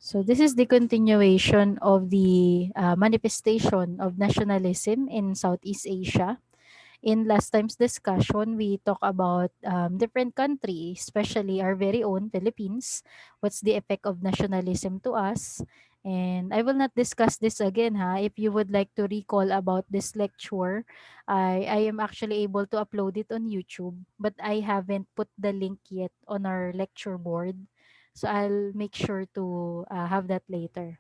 So this is the continuation of the manifestation of nationalism in Southeast Asia. In last time's discussion, we talk about different countries, especially our very own Philippines. What's the effect of nationalism to us? And I will not discuss this again, ha. If you would like to recall about this lecture, I am actually able to upload it on YouTube, but I haven't put the link yet on our lecture board. So I'll make sure to have that later.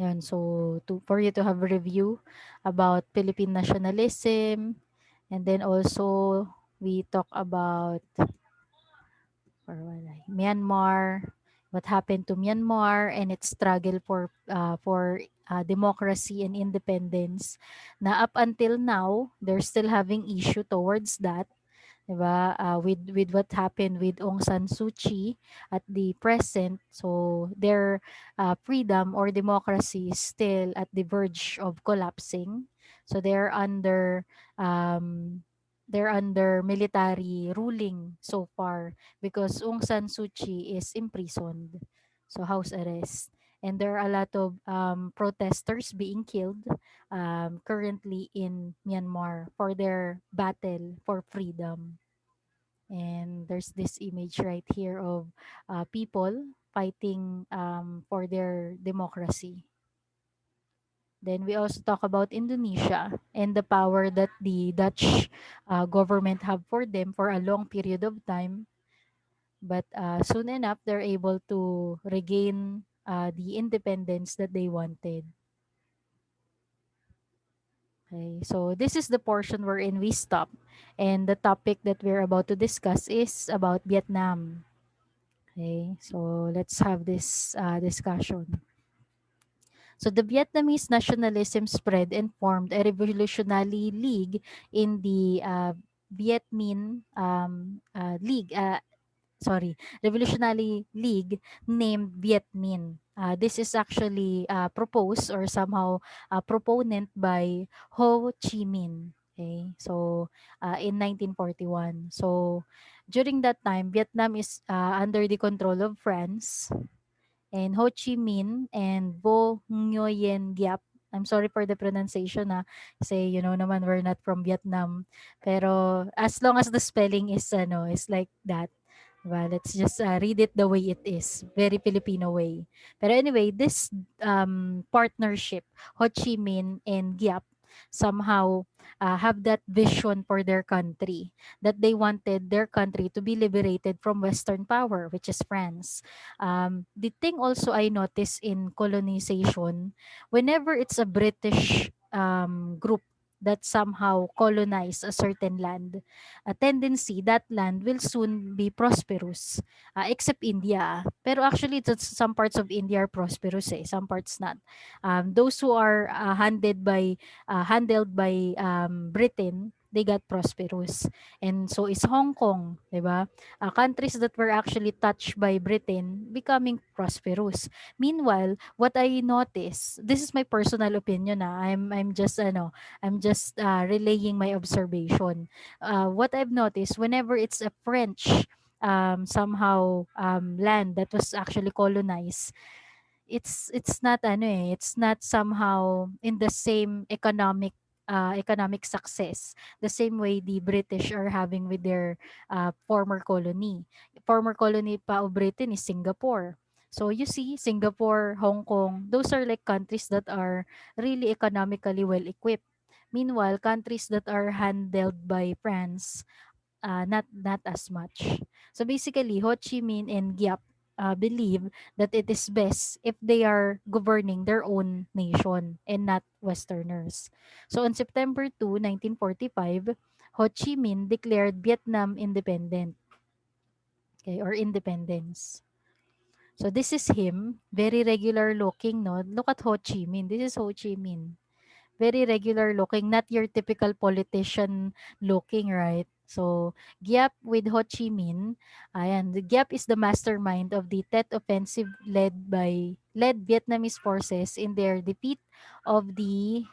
Yan, so for you to have a review about Philippine nationalism, and then also we talk about Myanmar, what happened to Myanmar and its struggle for democracy and independence. Na up until now, they're still having issue towards that. 'Di ba? With what happened with Aung San Suu Kyi at the present, so their freedom or democracy is still at the verge of collapsing. So um, they're under military ruling so far because Aung San Suu Kyi is imprisoned, so house arrest. And there are a lot of protesters being killed currently in Myanmar for their battle for freedom. And there's this image right here of people fighting for their democracy. Then we also talk about Indonesia and the power that the Dutch government have for them for a long period of time. But soon enough, they're able to regain the independence that they wanted. Okay, so this is the portion wherein we stop. And the topic that we're about to discuss is about Vietnam. Okay, so let's have this discussion. So the Vietnamese nationalism spread and formed a revolutionary league in the Viet Minh League. Revolutionary League named Viet Minh. This is actually proposed or somehow proponent by Ho Chi Minh. Okay, so in 1941. So during that time, Vietnam is under the control of France, and Ho Chi Minh and Vo Nguyen Giap. I'm sorry for the pronunciation, kasi naman we're not from Vietnam. Pero as long as the spelling is like that. Diba? Let's just read it the way it is. Very Filipino way. Pero anyway, this partnership, Ho Chi Minh and Giap, somehow have that vision for their country, that they wanted their country to be liberated from Western power, which is France. The thing also I notice in colonization, whenever it's a British group that somehow colonize a certain land, a tendency that land will soon be prosperous, except India. Pero actually, some parts of India are prosperous, some parts not. Those who are handled by Britain, they got prosperous. And so is Hong Kong, 'di ba? Countries that were actually touched by Britain becoming prosperous. Meanwhile, what I notice, this is my personal opinion, I'm just relaying my observation. What I've noticed, whenever it's a French somehow land that was actually colonized, it's not somehow in the same economic success the same way the British are having with their former colony pa of Britain is Singapore. So you see, Singapore, Hong Kong, those are like countries that are really economically well equipped. Meanwhile, countries that are handled by France, not as much. So basically, Ho Chi Minh and Giap believe that it is best if they are governing their own nation and not Westerners. So on September 2, 1945, Ho Chi Minh declared Vietnam independent, okay, or independence. So this is him, very regular looking, no? Look at Ho Chi Minh. This is Ho Chi Minh. Very regular looking, not your typical politician looking, right? So, Giap with Ho Chi Minh, ayan, the Giap is the mastermind of the Tet Offensive led Vietnamese forces in their defeat of the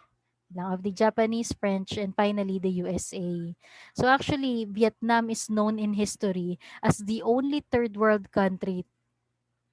Japanese, French, and finally the USA. So actually, Vietnam is known in history as the only third world country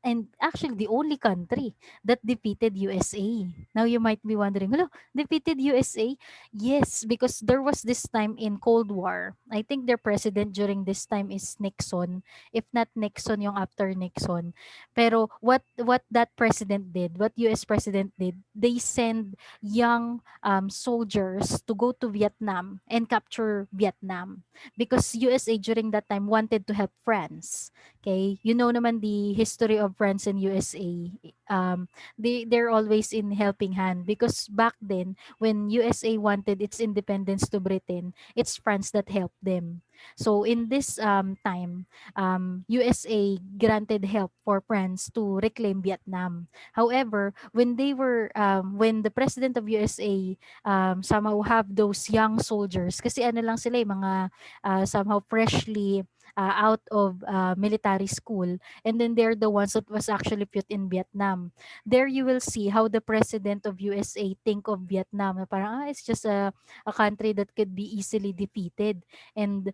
and actually the only country that defeated USA. Now you might be wondering, hello, defeated USA? Yes, because there was this time in Cold War. I think their president during this time is Nixon. If not Nixon, yung after Nixon. Pero what that president did, what US president did, they send young soldiers to go to Vietnam and capture Vietnam because USA during that time wanted to help France. Okay, you know naman the history of France and USA. They're always in helping hand because back then when USA wanted its independence to Britain, it's France that helped them. So in this time, USA granted help for France to reclaim Vietnam. However, when the president of USA somehow have those young soldiers, kasi ano lang sila mga somehow freshly out of military school, and then they're the ones that was actually put in Vietnam. There you will see how the president of USA think of Vietnam na parang it's just a country that could be easily defeated, and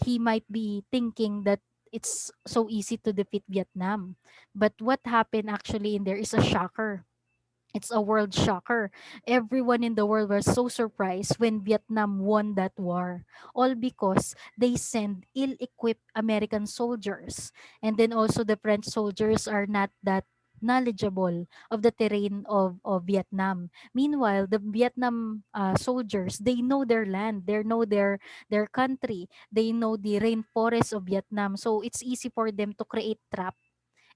he might be thinking that it's so easy to defeat Vietnam. But what happened actually in there is a shocker. It's a world shocker. Everyone in the world was so surprised when Vietnam won that war, all because they send ill-equipped American soldiers. And then also the French soldiers are not that knowledgeable of the terrain of Vietnam. Meanwhile, the Vietnam soldiers, they know their land, they know their country, they know the rainforest of Vietnam. So it's easy for them to create trap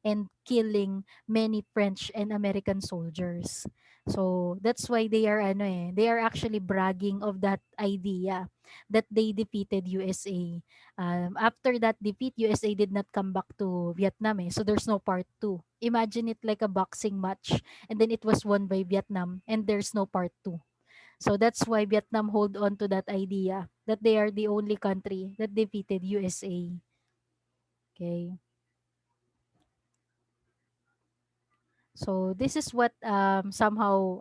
and killing many French and American soldiers. So that's why they are actually bragging of that idea that they defeated USA. After that defeat, USA did not come back to Vietnam. So there's no part two. Imagine it like a boxing match, and then it was won by Vietnam, and there's no part two. So that's why Vietnam hold on to that idea that they are the only country that defeated USA. Okay. So this is what somehow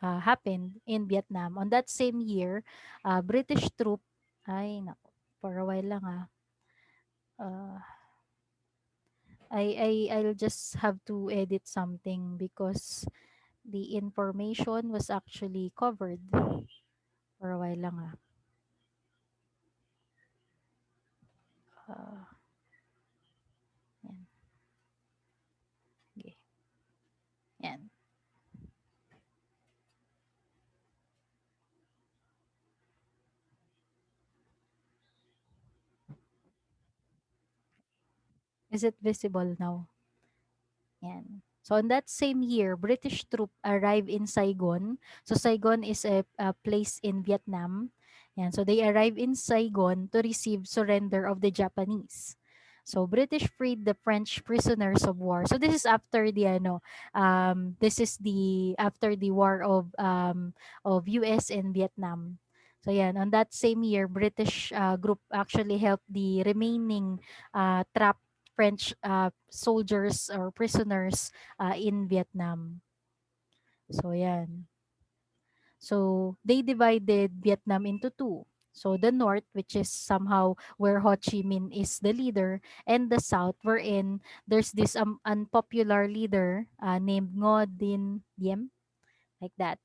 happened in Vietnam. On that same year, British troop, ay nako, for a while lang Uh, I'll just have to edit something because the information was actually covered for a while lang Uh, yan, okay. Yan. Is it visible now? Yan. So on that same year, British troop arrived in Saigon. So Saigon is a place in Vietnam. Yan. So they arrived in Saigon to receive surrender of the Japanese. So British freed the French prisoners of war. So this is after the this is the after the war of US and Vietnam. So yan, on that same year, British group actually helped the remaining trapped French soldiers or prisoners in Vietnam. So yan. So they divided Vietnam into two. So the north, which is somehow where Ho Chi Minh is the leader, and the south, wherein there's this unpopular leader named Ngo Dinh Diem, like that.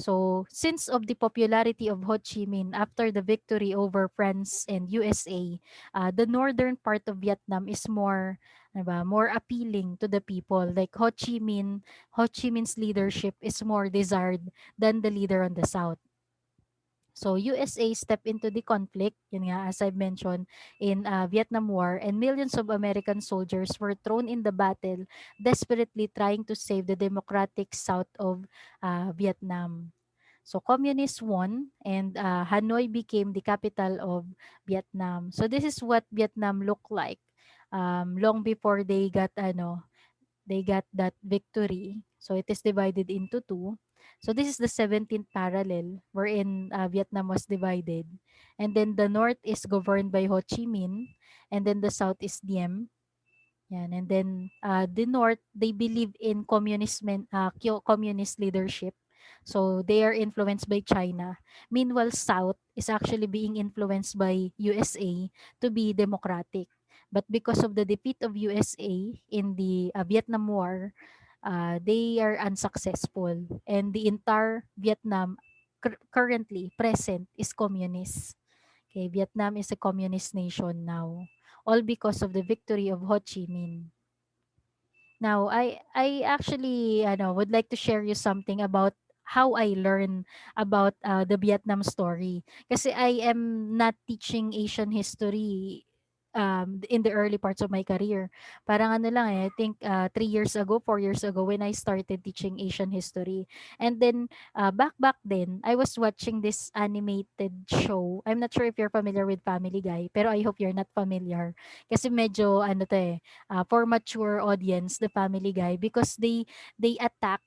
So, since of the popularity of Ho Chi Minh after the victory over France and USA, the northern part of Vietnam is more, ano ba, more appealing to the people. Like Ho Chi Minh's leadership is more desired than the leader on the south. So USA stepped into the conflict, yun nga, as I've mentioned, in Vietnam War, and millions of American soldiers were thrown in the battle, desperately trying to save the democratic south of Vietnam. So communists won, and Hanoi became the capital of Vietnam. So this is what Vietnam looked like long before they got that victory. So it is divided into two. So this is the 17th parallel wherein Vietnam was divided. And then the north is governed by Ho Chi Minh, and then the south is Diem. Yan. And then the north, they believe in communist leadership. So they are influenced by China. Meanwhile, south is actually being influenced by USA to be democratic. But because of the defeat of USA in the Vietnam War, they are unsuccessful, and the entire Vietnam currently present is communist. Okay, Vietnam is a communist nation now, all because of the victory of Ho Chi Minh. Now, I actually would like to share you something about how I learn about the Vietnam story. Kasi I am not teaching Asian history in the early parts of my career. Parang ano lang I think 3 years ago, 4 years ago when I started teaching Asian history. And then back then, I was watching this animated show. I'm not sure if you're familiar with Family Guy, pero I hope you're not familiar. Kasi medyo ano to for mature audience, the Family Guy, because they attack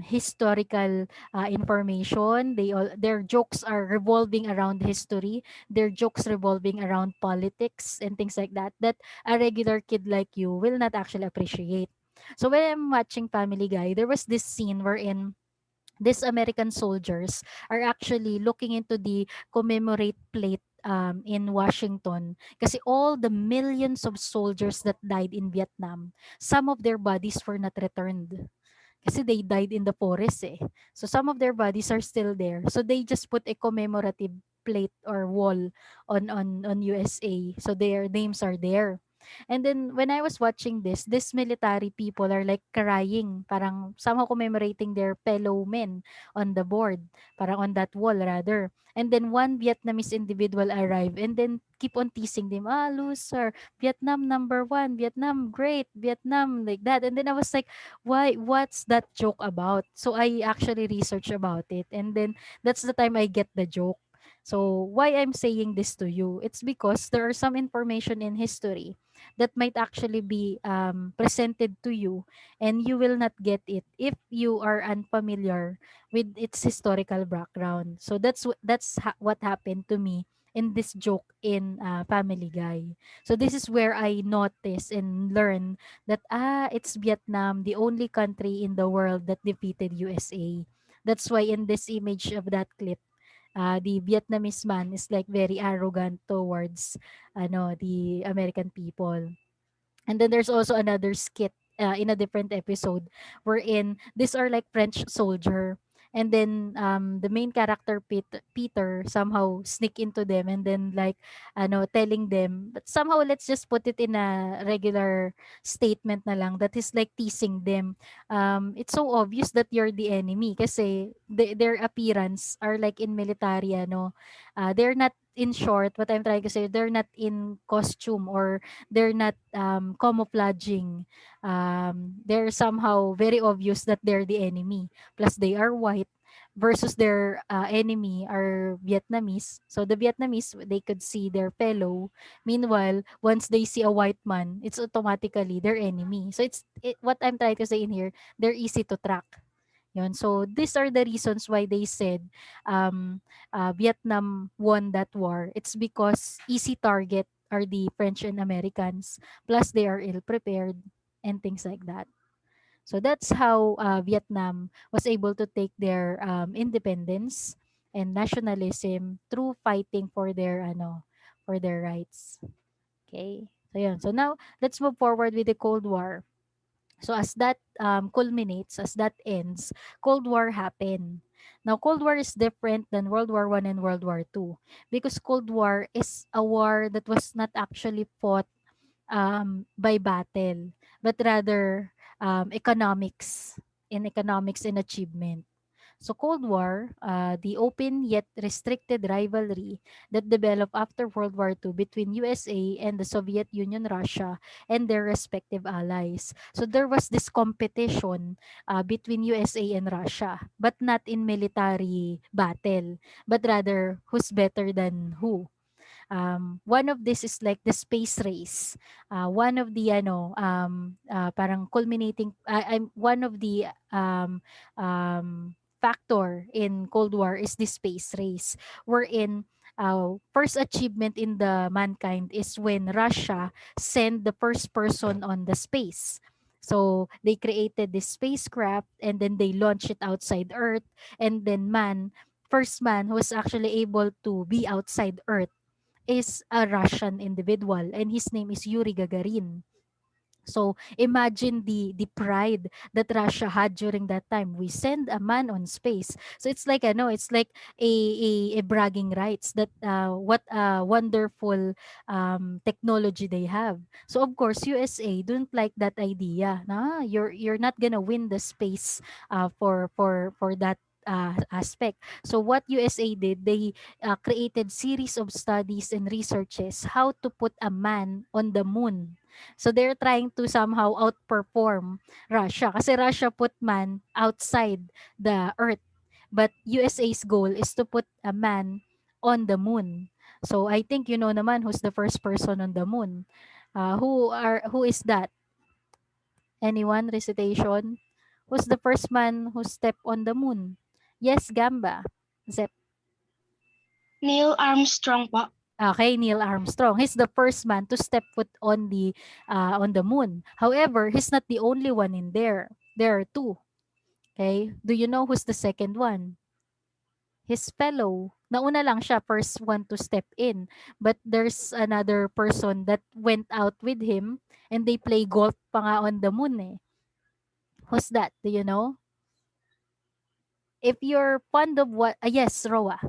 historical information. Their jokes are revolving around history. Their jokes revolving around politics and things like that, that a regular kid like you will not actually appreciate. So when I'm watching Family Guy, there was this scene wherein these American soldiers are actually looking into the commemorate plate in Washington, kasi all the millions of soldiers that died in Vietnam, some of their bodies were not returned kasi they died in the forest eh. So some of their bodies are still there. So they just put a commemorative plate or wall on USA. So their names are there. And then when I was watching this, this military people are like crying, parang somehow commemorating their fellow men on the board, parang on that wall rather. And then one Vietnamese individual arrived and then keep on teasing them, loser, Vietnam number one, Vietnam great, Vietnam like that. And then I was like, what's that joke about? So I actually research about it, and then that's the time I get the joke. So why I'm saying this to you, it's because there are some information in history that might actually be presented to you, and you will not get it if you are unfamiliar with its historical background. So what happened to me in this joke in Family Guy. So this is where I notice and learn that it's Vietnam, the only country in the world that defeated USA. That's why in this image of that clip, the Vietnamese man is like very arrogant towards the American people. And then there's also another skit in a different episode wherein these are like French soldier. And then the main character Peter somehow sneak into them and then like telling them, but somehow let's just put it in a regular statement na lang, that is like teasing them. It's so obvious that you're the enemy kasi their appearance are like in military they're not, in short, what I'm trying to say, they're not in costume, or they're not camouflaging. They're somehow very obvious that they're the enemy. Plus, they are white versus their enemy are Vietnamese. So the Vietnamese, they could see their fellow. Meanwhile, once they see a white man, it's automatically their enemy. So what I'm trying to say in here, they're easy to track. Yun. So these are the reasons why they said Vietnam won that war. It's because easy target are the French and Americans. Plus they are ill prepared and things like that. So that's how Vietnam was able to take their independence and nationalism through fighting for their rights. Okay. So yun. So now let's move forward with the Cold War. So as that culminates, as that ends, Cold War happened. Now, Cold War is different than World War One and World War Two, because Cold War is a war that was not actually fought by battle, but rather economics and achievement. So Cold War, the open yet restricted rivalry that developed after World War II between USA and the Soviet Union, Russia, and their respective allies. So there was this competition between USA and Russia, but not in military battle, but rather who's better than who. One of this is like the space race. One of the parang culminating I'm one of the factor in Cold War is the space race, wherein first achievement in the mankind is when Russia sent the first person on the space. So they created this spacecraft and then they launched it outside Earth, and then first man who was actually able to be outside Earth is a Russian individual, and his name is Yuri Gagarin. So imagine the pride that Russia had during that time. We send a man on space. So it's like it's like a bragging rights that what a wonderful technology they have. So of course USA don't like that idea. Nah, you're not gonna win the space for that aspect. So what USA did, they created series of studies and researches how to put a man on the moon. So they're trying to somehow outperform Russia kasi Russia put man outside the earth, but USA's goal is to put a man on the moon. So I think you know naman who's the first person on the moon. Who is that? Anyone recitation? Who's the first man who stepped on the moon? Yes, Gamba. Zep. Neil Armstrong po. Okay, Neil Armstrong. He's the first man to step foot on the moon. However, he's not the only one in there. There are two. Okay? Do you know who's the second one? His fellow. Nauna lang siya, first one to step in. But there's another person that went out with him and they play golf pa nga on the moon eh. Who's that? Do you know? If you're fond of what... yes, Roa.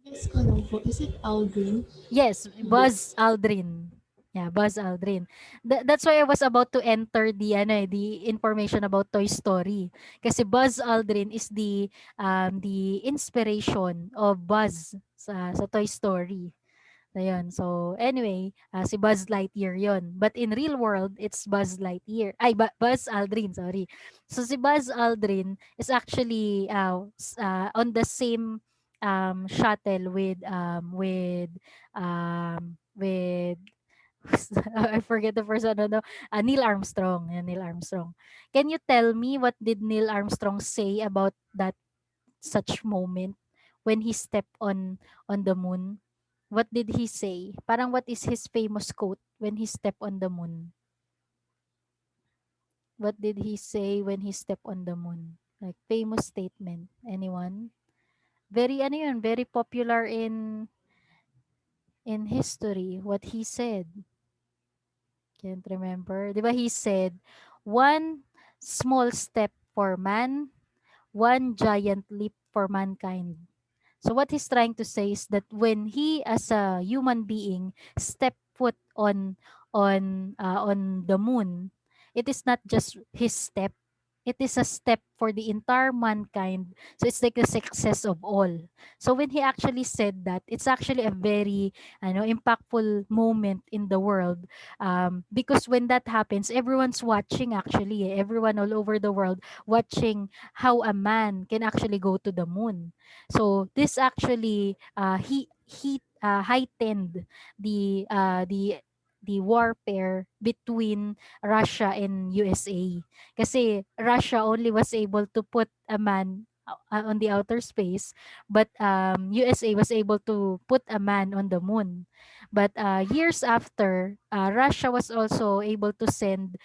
Guess ko lang po, is it Aldrin? Yes, Hindi. Buzz Aldrin. Yeah, Buzz Aldrin. That's why I was about to enter the information about Toy Story. Kasi Buzz Aldrin is the inspiration of Buzz sa Toy Story. Ayun. So, anyway, si Buzz Lightyear yon. But in real world, it's Buzz Lightyear. Ay, Buzz Aldrin, sorry. So, si Buzz Aldrin is actually on the same shuttle with I forget the first one, no? Neil Armstrong. Yeah, Neil Armstrong. Can you tell me what did Neil Armstrong say about that such moment when he stepped on the moon? What did he say? Parang what is his famous quote when he stepped on the moon? What did he say when he stepped on the moon? Like famous statement. Anyone? Very ano yun, very popular in history what he said. Can't remember. 'Di ba he said, one small step for man, one giant leap for mankind. So what he's trying to say is that when he as a human being step foot on the moon, it is not just his step. It is a step for the entire mankind. So it's like the success of all. So when he actually said that, it's actually a very impactful moment in the world. Because when that happens, everyone's watching actually. Everyone all over the world watching how a man can actually go to the moon. So this actually he heightened the warfare between Russia and USA. Kasi Russia only was able to put a man on the outer space, but USA was able to put a man on the moon. But years after, Russia was also able to send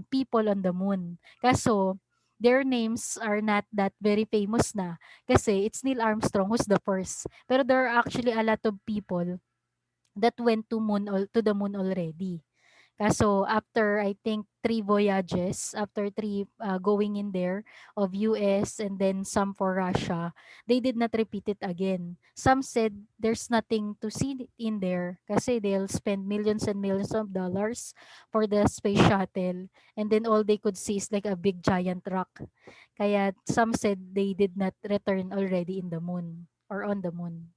people on the moon. Kaso their names are not that very famous na kasi it's Neil Armstrong who's the first. Pero there are actually a lot of people that went to the moon already. Kaso after I think three voyages, after three going in there of US and then some for Russia, they did not repeat it again. Some said there's nothing to see in there kasi they'll spend millions and millions of dollars for the space shuttle and then all they could see is like a big giant rock. Kaya some said they did not return already in the moon or on the moon.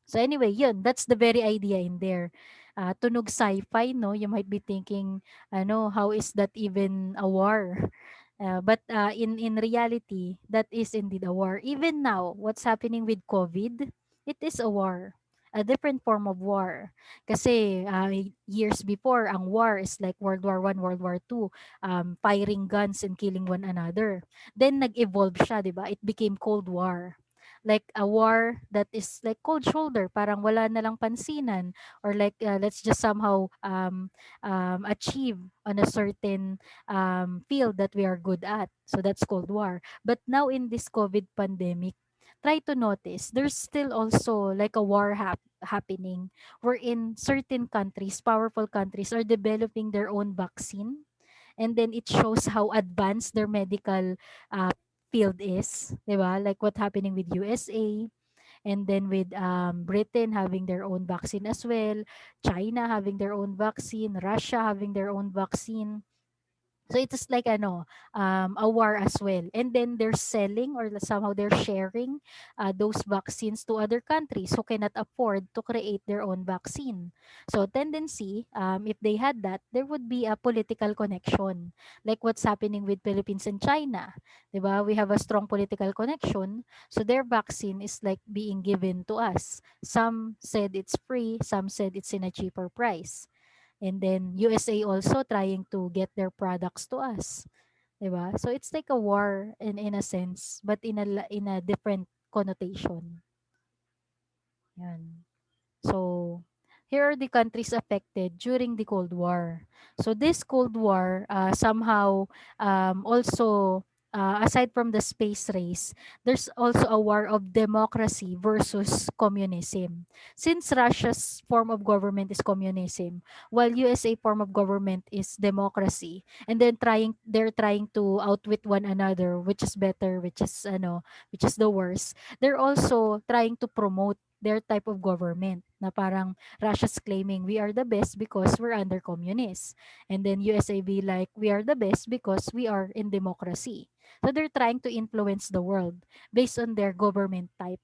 So anyway, yun, that's the very idea in there. Tunog sci-fi, no? You might be thinking, how is that even a war? But in reality, that is indeed a war. Even now, what's happening with COVID, it is a war. A different form of war. Kasi years before, ang war is like World War One, World War Two, firing guns and killing one another. Then nag-evolve siya, di ba? It became Cold War, like a war that is like cold shoulder, parang wala na lang pansinan, or like let's just somehow achieve on a certain field that we are good at. So that's Cold War. But now in this COVID pandemic, try to notice there's still also like a war happening wherein certain countries, powerful countries, are developing their own vaccine, and then it shows how advanced their medical uh, field is, di ba? Like what happening with USA, and then with Britain having their own vaccine as well, China having their own vaccine, Russia having their own vaccine. So it is like ano, a war as well. And then they're selling or somehow they're sharing those vaccines to other countries who cannot afford to create their own vaccine. So tendency, if they had that, there would be a political connection, like what's happening with Philippines and China. 'Di ba? We have a strong political connection. So their vaccine is like being given to us. Some said it's free, some said it's in a cheaper price. And then USA also trying to get their products to us, 'di ba? So it's like a war in a sense, but in a different connotation. Yan. So, here are the countries affected during the Cold War. So, this Cold War somehow also, aside from the space race, there's also a war of democracy versus communism. Since Russia's form of government is communism, while USA form of government is democracy, and then they're trying to outwit one another, which is better, which is the worst. They're also trying to promote their type of government na parang Russia's claiming we are the best because we're under communists. And then USA be like we are the best because we are in democracy. So they're trying to influence the world based on their government type.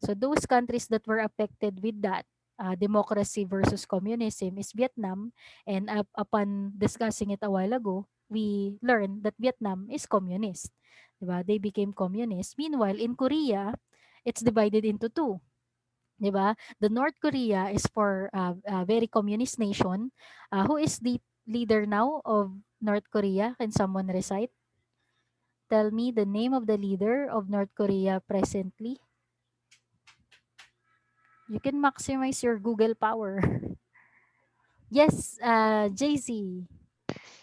So those countries that were affected with that democracy versus communism is Vietnam. And upon discussing it a while ago, we learned that Vietnam is communist. Diba? They became communist. Meanwhile, in Korea, it's divided into two. 'Di ba? The North Korea is for a very communist nation. Who is the leader now of North Korea? Can someone recite? Tell me the name of the leader of North Korea presently. You can maximize your Google power. Yes, JC.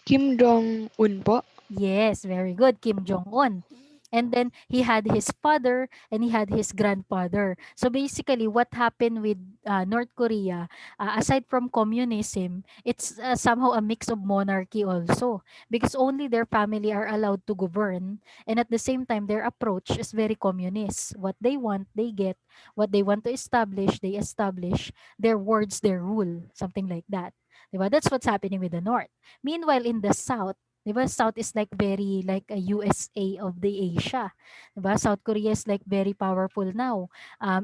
Kim Jong-un po. Yes, very good. Kim Jong-un. And then he had his father and he had his grandfather. So basically, what happened with North Korea, aside from communism, it's somehow a mix of monarchy also, because only their family are allowed to govern, and at the same time, their approach is very communist. What they want, they get. What they want to establish, they establish. Their words, their rule, something like that. Diba? That's what's happening with the North. Meanwhile, in the South, 'di ba, South is like very like a USA of the Asia. 'Di ba? South Korea is like very powerful now.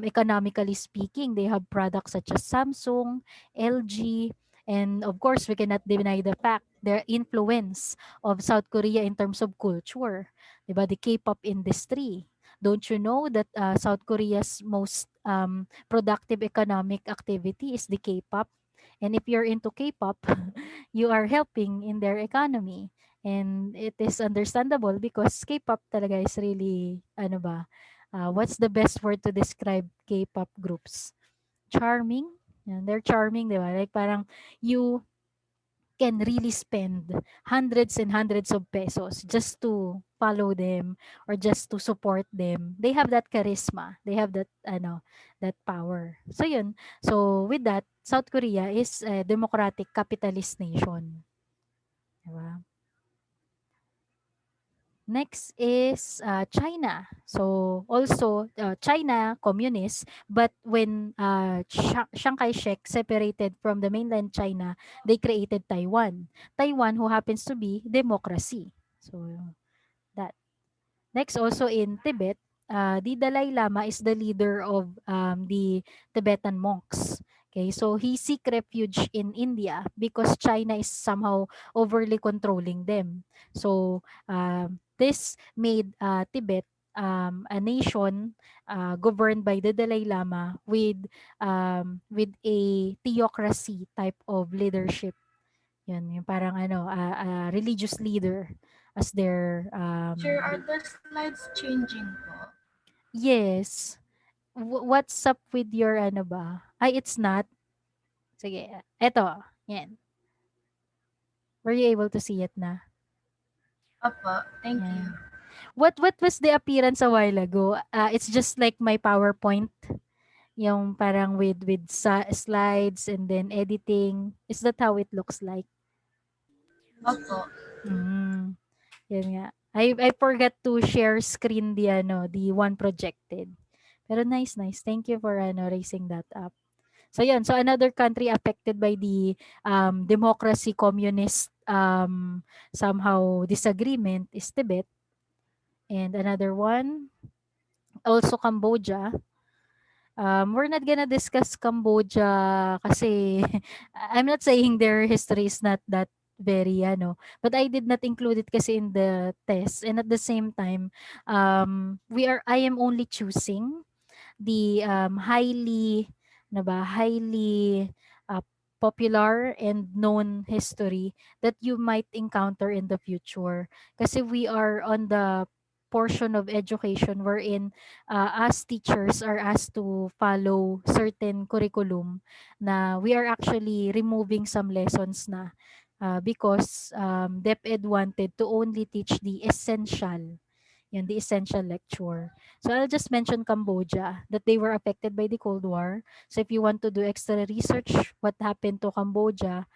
Economically speaking, they have products such as Samsung, LG, and of course, we cannot deny the fact their influence of South Korea in terms of culture. 'Di ba? The K-pop industry. Don't you know that South Korea's most productive economic activity is the K-pop? And if you're into K-pop, you are helping in their economy. And it is understandable because K-pop talaga is really, ano ba, what's the best word to describe K-pop groups? Charming. Yan, they're charming, di ba? Like parang you can really spend hundreds and hundreds of pesos just to follow them or just to support them. They have that charisma. They have that that power. So yun. So with that, South Korea is a democratic capitalist nation. Diba? Next is China. So also China communist, but when Chiang Kai-shek separated from the mainland China, they created Taiwan. Taiwan who happens to be democracy. So that. Next, also in Tibet, the Dalai Lama is the leader of the Tibetan monks. Okay, so he seek refuge in India because China is somehow overly controlling them. So this made Tibet a nation governed by the Dalai Lama with a theocracy type of leadership. Yun, yung parang a religious leader as their Sure, are the slides changing po? yes. What's up with your ano ba? Ay, it's not. Sige, eto. Yan. Were you able to see it na? Opo, thank you. Yan. What was the appearance a while ago? It's just like my PowerPoint. Yung parang with slides and then editing. Is that how it looks like? Opo. Mm, yun nga. I forgot to share screen the one projected. Pero nice, nice. Thank you for raising that up. So yun, so another country affected by the democracy communist somehow disagreement is Tibet, and another one also Cambodia. We're not gonna discuss Cambodia kasi I'm not saying their history is not that very but I did not include it kasi in the test, and at the same time I am only choosing the highly uh, popular and known history that you might encounter in the future. Kasi we are on the portion of education wherein as teachers are asked to follow certain curriculum na we are actually removing some lessons na because DepEd wanted to only teach the essential, yan, the essential lecture. So I'll just mention Cambodia, that they were affected by the Cold War. So if you want to do extra research, what happened to Cambodia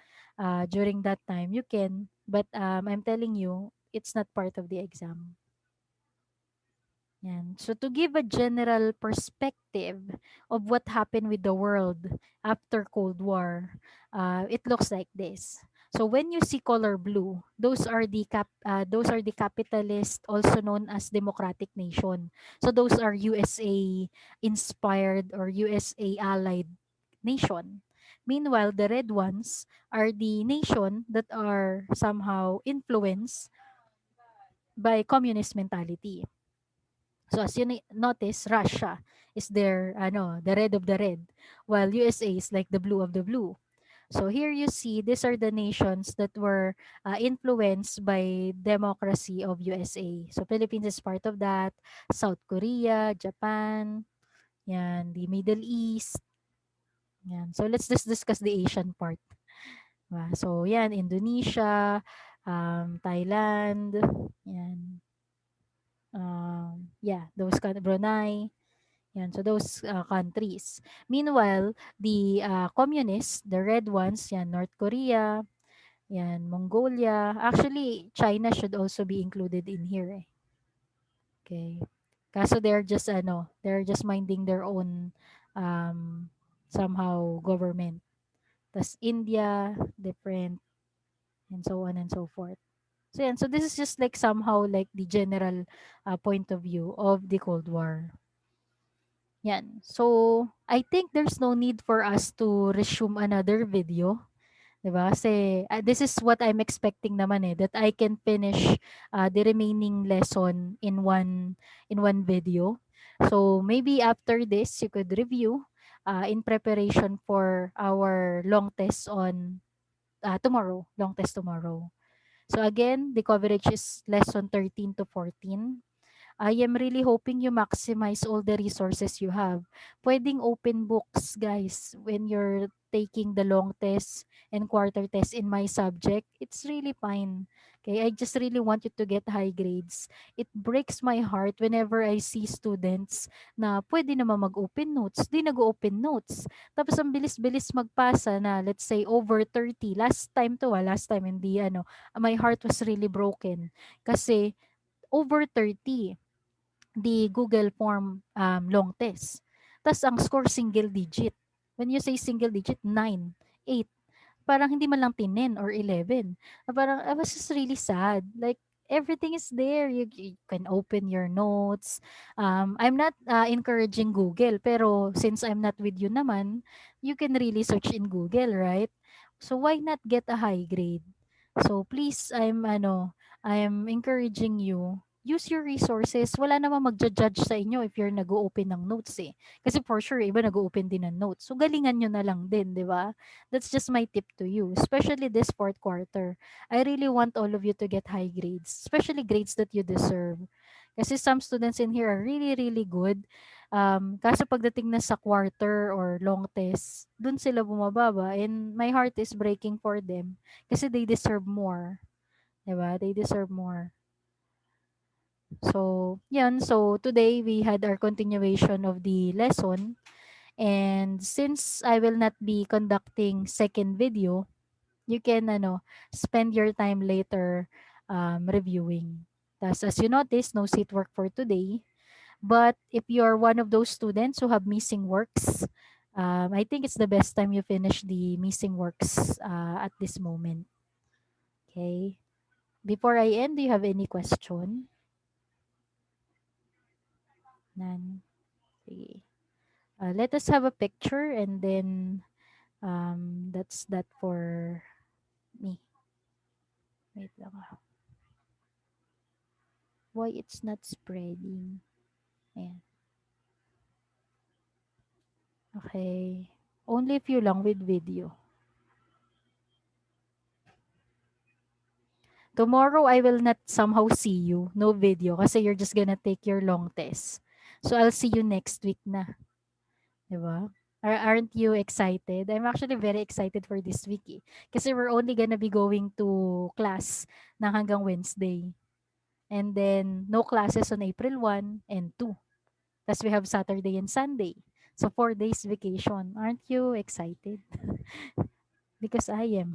during that time, you can. But I'm telling you, it's not part of the exam. Yan. So to give a general perspective of what happened with the world after Cold War, it looks like this. So when you see color blue, those are the capitalist, also known as democratic nation. So those are USA inspired or USA allied nation. Meanwhile, the red ones are the nation that are somehow influenced by communist mentality. So as you notice, Russia is their the red of the red, while USA is like the blue of the blue. So here you see these are the nations that were influenced by democracy of USA. So Philippines is part of that, South Korea, Japan, yan, the Middle East, yan. So let's just discuss the Asian part. So yan, Indonesia, Thailand, yan, yeah, those kind of Brunei. Yan, so those countries. Meanwhile, the communists, the red ones, yan, North Korea, yan, Mongolia. Actually, China should also be included in here. Eh. Okay. Kaso they're just minding their own um, somehow government. Tas India, different, and so on and so forth. So yan, so this is just like somehow like the general point of view of the Cold War. Yan. So, I think there's no need for us to resume another video. 'Di ba? Kasi this is what I'm expecting naman that I can finish the remaining lesson in one video. So, maybe after this, you could review in preparation for our long test on tomorrow, long test tomorrow. So, again, the coverage is lesson 13 to 14. I am really hoping you maximize all the resources you have. Pwedeng open books, guys, when you're taking the long test and quarter test in my subject. It's really fine. Okay, I just really want you to get high grades. It breaks my heart whenever I see students na pwede naman mag-open notes, di nag-open notes. Tapos ang bilis-bilis magpasa na, let's say, over 30. Last time, hindi, my heart was really broken. Kasi, over 30 the Google form long test. Tas ang score single digit. When you say single digit, 9, 8. Parang hindi man lang 10 or 11. Parang I was just really sad. Like everything is there. You can open your notes. I'm not encouraging Google, pero since I'm not with you naman, you can really search in Google, right? So why not get a high grade? So please, I'm encouraging you, use your resources. Wala namang magja-judge sa inyo if you're nag-open ng notes eh. Kasi for sure, iba nag-open din ng notes. So galingan nyo na lang din, di ba? That's just my tip to you, especially this fourth quarter. I really want all of you to get high grades, especially grades that you deserve. Kasi some students in here are really, really good. Kaso pagdating na sa quarter or long test, dun sila bumababa and my heart is breaking for them kasi they deserve more. Diba? They deserve more. So, yan. So, today we had our continuation of the lesson. And since I will not be conducting second video, you can spend your time later reviewing. Thus, as you notice, no seat work for today. But if you're one of those students who have missing works, I think it's the best time you finish the missing works at this moment. Okay. Before I end, do you have any question? None. Okay. Let us have a picture and then that's that for me. Wait lang. Why it's not spreading? Ayan. Okay. Only if you lang with video. Tomorrow, I will not somehow see you. No video kasi you're just gonna take your long test. So, I'll see you next week na. Diba? Aren't you excited? I'm actually very excited for this week eh. Kasi we're only gonna be going to class na hanggang Wednesday. And then, no classes on April 1 and 2. Tapos we have Saturday and Sunday. So, 4 days vacation. Aren't you excited? Because I am.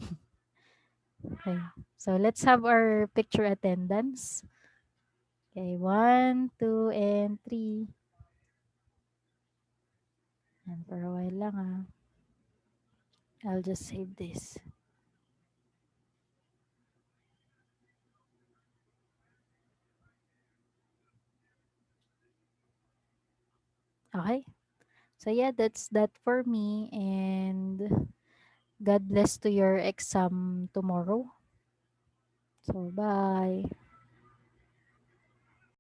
Okay. So, let's have our picture attendance. Okay, 1, 2, and 3. And for a while lang ah. I'll just save this. Okay. So yeah, that's that for me. And God bless to your exam tomorrow. So bye.